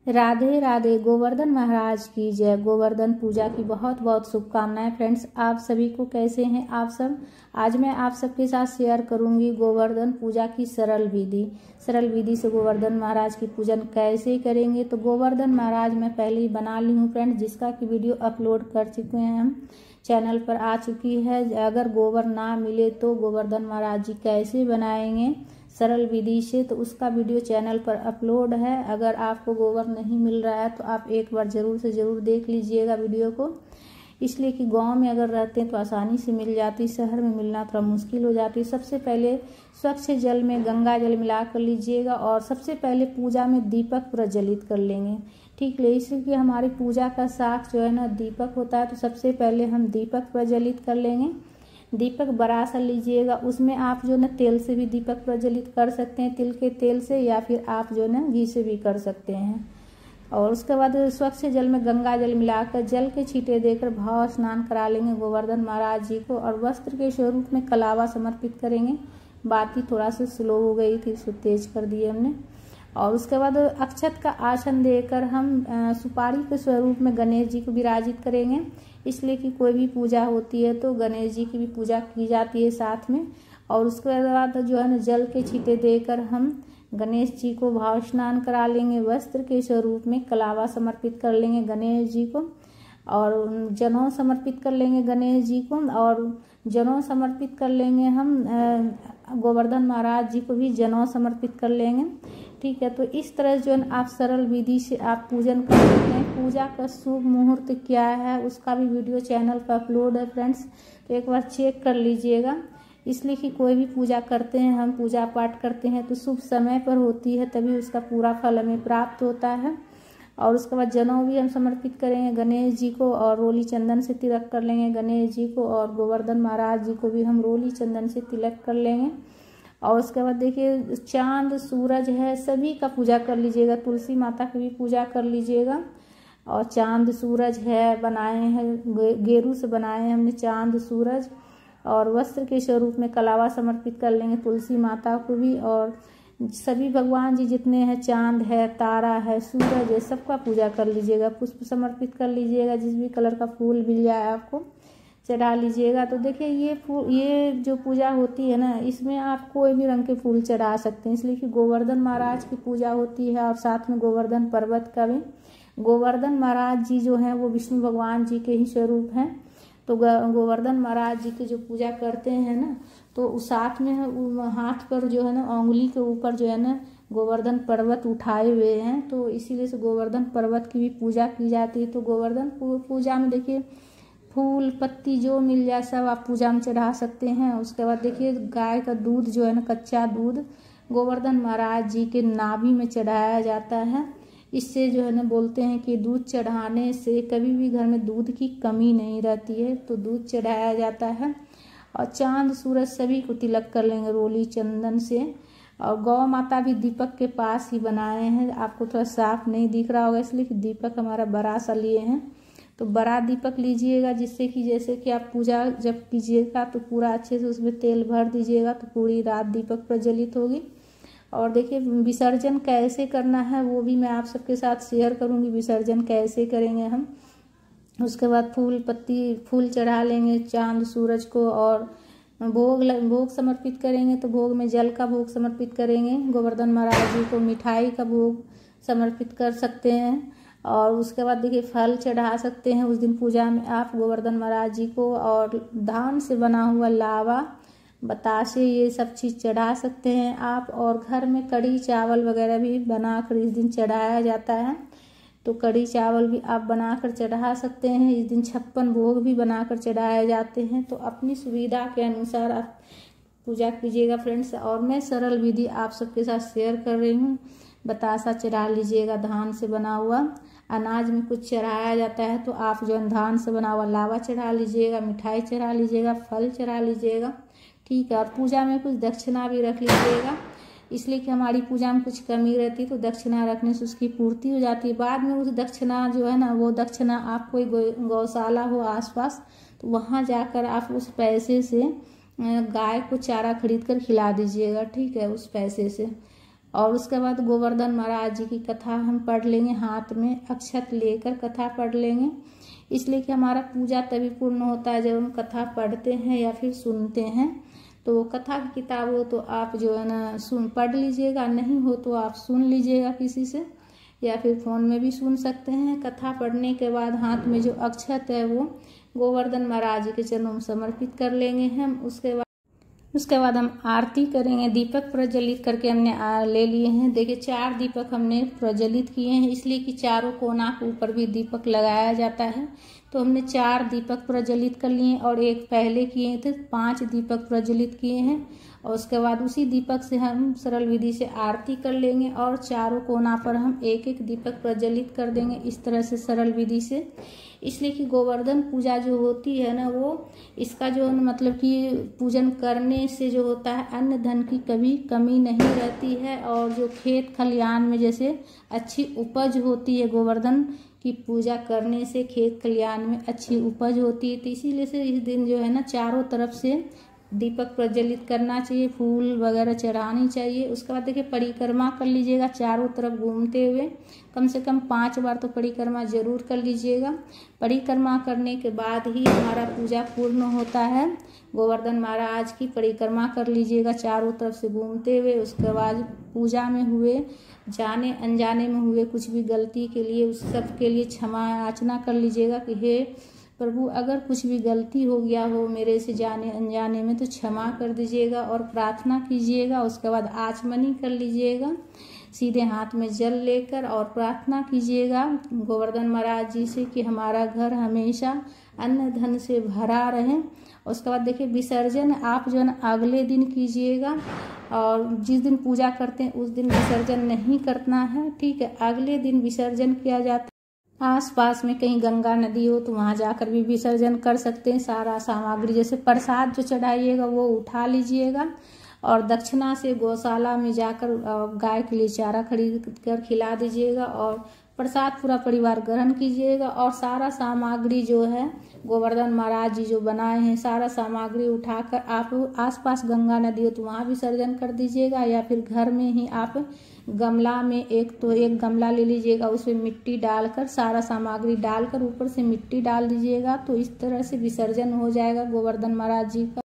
राधे राधे। गोवर्धन महाराज की जय। गोवर्धन पूजा की बहुत बहुत शुभकामनाएं। फ्रेंड्स, आप सभी को कैसे हैं आप सब। आज मैं आप सबके साथ शेयर करूंगी गोवर्धन पूजा की सरल विधि से गोवर्धन महाराज की पूजन कैसे करेंगे। तो गोवर्धन महाराज मैं पहले ही बना ली हूँ फ्रेंड्स, जिसका की वीडियो अपलोड कर चुके हैं, हम चैनल पर आ चुकी है। अगर गोबर ना मिले तो गोवर्धन महाराज जी कैसे बनाएंगे सरल विधि से, तो उसका वीडियो चैनल पर अपलोड है। अगर आपको गोबर नहीं मिल रहा है तो आप एक बार जरूर से जरूर देख लीजिएगा वीडियो को, इसलिए कि गांव में अगर रहते हैं तो आसानी से मिल जाती, शहर में मिलना थोड़ा मुश्किल हो जाती। सबसे पहले स्वच्छ जल में गंगा जल मिला कर लीजिएगा और सबसे पहले पूजा में दीपक प्रज्वलित कर लेंगे। ठीक है, इसलिए हमारी पूजा का साख जो है ना दीपक होता है, तो सबसे पहले हम दीपक प्रज्वलित कर लेंगे। दीपक बड़ा सा लीजिएगा, उसमें आप जो ना तेल से भी दीपक प्रज्वलित कर सकते हैं, तिल के तेल से, या फिर आप जो ना घी से भी कर सकते हैं। और उसके बाद स्वच्छ जल में गंगा जल मिलाकर जल के छींटे देकर भाव स्नान करा लेंगे गोवर्धन महाराज जी को, और वस्त्र के स्वरूप में कलावा समर्पित करेंगे। बाती थोड़ा सा स्लो हो गई थी, इसको तेज कर दिए हमने। और उसके बाद अक्षत का आसन देकर हम सुपारी के स्वरूप में गणेश जी को विराजित करेंगे, इसलिए कि कोई भी पूजा होती है तो गणेश जी की भी पूजा की जाती है साथ में। और उसके बाद जो है ना जल के छींटे देकर हम गणेश जी को भाव स्नान करा लेंगे। वस्त्र के स्वरूप में कलावा समर्पित कर लेंगे गणेश जी को, और जनेऊ समर्पित कर लेंगे गणेश जी को, और जनेऊ समर्पित कर लेंगे हम गोवर्धन महाराज जी को भी जनेऊ समर्पित कर लेंगे। ठीक है, तो इस तरह जो है आप सरल विधि से आप पूजन कर सकते हैं। पूजा का शुभ मुहूर्त क्या है उसका भी वीडियो चैनल पर अपलोड है फ्रेंड्स, तो एक बार चेक कर लीजिएगा। इसलिए कि कोई भी पूजा करते हैं, हम पूजा पाठ करते हैं तो शुभ समय पर होती है, तभी उसका पूरा फल हमें प्राप्त होता है। और उसके बाद जनेऊ भी हम समर्पित करेंगे गणेश जी को, और रोली चंदन से तिलक कर लेंगे गणेश जी को, और गोवर्धन महाराज जी को भी हम रोली चंदन से तिलक कर लेंगे। और उसके बाद देखिए चांद सूरज है, सभी का पूजा कर लीजिएगा। तुलसी माता की भी पूजा कर लीजिएगा। और चांद सूरज है बनाए हैं, गेरू से बनाए हैं हमने चांद सूरज, और वस्त्र के स्वरूप में कलावा समर्पित कर लेंगे तुलसी माता को भी। और सभी भगवान जी जितने हैं, चांद है, तारा है, सूरज है, सबका पूजा कर लीजिएगा। पुष्प समर्पित कर लीजिएगा, जिस भी कलर का फूल मिल जाए आपको चढ़ा लीजिएगा। तो देखिए ये जो पूजा होती है ना, इसमें आप कोई भी रंग के फूल चढ़ा सकते हैं, इसलिए कि गोवर्धन महाराज की पूजा होती है। और साथ में गोवर्धन पर्वत का भी। गोवर्धन महाराज जी जो हैं वो विष्णु भगवान जी के ही स्वरूप हैं, तो गोवर्धन महाराज जी की जो पूजा करते हैं ना, तो साथ में हाथ पर जो है ना उंगली के ऊपर जो है ना गोवर्धन पर्वत उठाए हुए हैं, तो इसीलिए से गोवर्धन पर्वत की भी पूजा की जाती है। तो गोवर्धन पूजा में देखिए फूल पत्ती जो मिल जाए सब आप पूजा में चढ़ा सकते हैं। उसके बाद देखिए गाय का दूध जो है ना, कच्चा दूध गोवर्धन महाराज जी के नाभि में चढ़ाया जाता है। इससे जो है ना बोलते हैं कि दूध चढ़ाने से कभी भी घर में दूध की कमी नहीं रहती है, तो दूध चढ़ाया जाता है। और चांद सूरज सभी को तिलक कर लेंगे रोली चंदन से। और गौ माता भी दीपक के पास ही बनाए हैं, आपको थोड़ा साफ नहीं दिख रहा होगा इसलिए कि दीपक हमारा बड़ा सा लिए हैं। तो बड़ा दीपक लीजिएगा, जिससे कि जैसे कि आप पूजा जब कीजिएगा तो पूरा अच्छे से उसमें तेल भर दीजिएगा, तो पूरी रात दीपक प्रज्वलित होगी। और देखिए विसर्जन कैसे करना है वो भी मैं आप सबके साथ शेयर करूंगी, विसर्जन कैसे करेंगे हम। उसके बाद फूल पत्ती फूल चढ़ा लेंगे चांद सूरज को, और भोग समर्पित करेंगे। तो भोग में जल का भोग समर्पित करेंगे गोवर्धन महाराज जी को, मिठाई का भोग समर्पित कर सकते हैं। और उसके बाद देखिए फल चढ़ा सकते हैं उस दिन पूजा में आप गोवर्धन महाराज जी को, और धान से बना हुआ लावा बताशे ये सब चीज़ चढ़ा सकते हैं आप। और घर में कढ़ी चावल वगैरह भी बनाकर इस दिन चढ़ाया जाता है, तो कढ़ी चावल भी आप बनाकर चढ़ा सकते हैं। इस दिन 56 भोग भी बनाकर चढ़ाए जाते हैं, तो अपनी सुविधा के अनुसार आप पूजा कीजिएगा फ्रेंड्स। और मैं सरल विधि आप सबके साथ शेयर कर रही हूँ। बतासा चढ़ा लीजिएगा, धान से बना हुआ। अनाज में कुछ चढ़ाया जाता है तो आप जो धान से बना हुआ लावा चढ़ा लीजिएगा, मिठाई चढ़ा लीजिएगा, फल चढ़ा लीजिएगा। ठीक है, और पूजा में कुछ दक्षिणा भी रख लीजिएगा, इसलिए कि हमारी पूजा में कुछ कमी रहती है तो दक्षिणा रखने से उसकी पूर्ति हो जाती है। बाद में उस दक्षिणा जो है ना, वो दक्षिणा आप कोई गौशाला हो आसपास, तो वहाँ जाकर आप उस पैसे से गाय को चारा खरीद कर खिला दीजिएगा। ठीक है, उस पैसे से और उसके बाद गोवर्धन महाराज जी की कथा हम पढ़ लेंगे, हाथ में अक्षत लेकर कथा पढ़ लेंगे। इसलिए कि हमारा पूजा तभी पूर्ण होता है जब हम कथा पढ़ते हैं या फिर सुनते हैं। तो कथा की किताब हो तो आप जो है ना पढ़ लीजिएगा, नहीं हो तो आप सुन लीजिएगा किसी से, या फिर फ़ोन में भी सुन सकते हैं। कथा पढ़ने के बाद हाथ में जो अक्षत है वो गोवर्धन महाराज जी के चरणों में समर्पित कर लेंगे हम। उसके बाद हम आरती करेंगे। दीपक प्रज्वलित करके हमने ले लिए हैं। देखिए 4 दीपक हमने प्रज्वलित किए हैं, इसलिए कि चारों कोना के ऊपर भी दीपक लगाया जाता है। तो हमने 4 दीपक प्रज्वलित कर लिए और एक पहले किए थे, 5 दीपक प्रज्वलित किए हैं। और उसके बाद उसी दीपक से हम सरल विधि से आरती कर लेंगे और चारों कोना पर हम एक एक दीपक प्रज्वलित कर देंगे, इस तरह से सरल विधि से। इसलिए कि गोवर्धन पूजा जो होती है ना, वो इसका जो मतलब कि पूजन करने से जो होता है अन्न धन की कभी कमी नहीं रहती है। और जो खेत खलिहान में जैसे अच्छी उपज होती है, गोवर्धन की पूजा करने से खेत खलिहान में अच्छी उपज होती है। तो इसीलिए से इस दिन जो है ना चारों तरफ से दीपक प्रज्वलित करना चाहिए, फूल वगैरह चढ़ानी चाहिए। उसके बाद देखिए परिक्रमा कर लीजिएगा चारों तरफ घूमते हुए, कम से कम 5 बार तो परिक्रमा जरूर कर लीजिएगा। परिक्रमा करने के बाद ही हमारा पूजा पूर्ण होता है। गोवर्धन महाराज की परिक्रमा कर लीजिएगा चारों तरफ से घूमते हुए। उसके बाद पूजा में हुए जाने अनजाने में हुए कुछ भी गलती के लिए उस सब के लिए क्षमा याचना कर लीजिएगा कि हे प्रभु, अगर कुछ भी गलती हो गया हो मेरे से जाने अनजाने में तो क्षमा कर दीजिएगा और प्रार्थना कीजिएगा। उसके बाद आचमनी कर लीजिएगा सीधे हाथ में जल लेकर और प्रार्थना कीजिएगा गोवर्धन महाराज जी से कि हमारा घर हमेशा अन्न धन से भरा रहे। उसके बाद देखिए विसर्जन आप जो है अगले दिन कीजिएगा, और जिस दिन पूजा करते हैं उस दिन विसर्जन नहीं करना है, ठीक है। अगले दिन विसर्जन किया जाता है। आसपास में कहीं गंगा नदी हो तो वहां जाकर भी विसर्जन कर सकते हैं। सारा सामग्री जैसे प्रसाद जो चढ़ाइएगा वो उठा लीजिएगा और दक्षिणा से गौशाला में जाकर गाय के लिए चारा खरीद कर खिला दीजिएगा और प्रसाद पूरा परिवार ग्रहण कीजिएगा। और सारा सामग्री जो है गोवर्धन महाराज जी जो बनाए हैं सारा सामग्री उठाकर आप आसपास गंगा नदी हो तो वहाँ विसर्जन कर दीजिएगा, या फिर घर में ही आप गमला में एक गमला ले लीजिएगा, उसमें मिट्टी डालकर सारा सामग्री डालकर ऊपर से मिट्टी डाल दीजिएगा। तो इस तरह से विसर्जन हो जाएगा गोवर्धन महाराज जी का।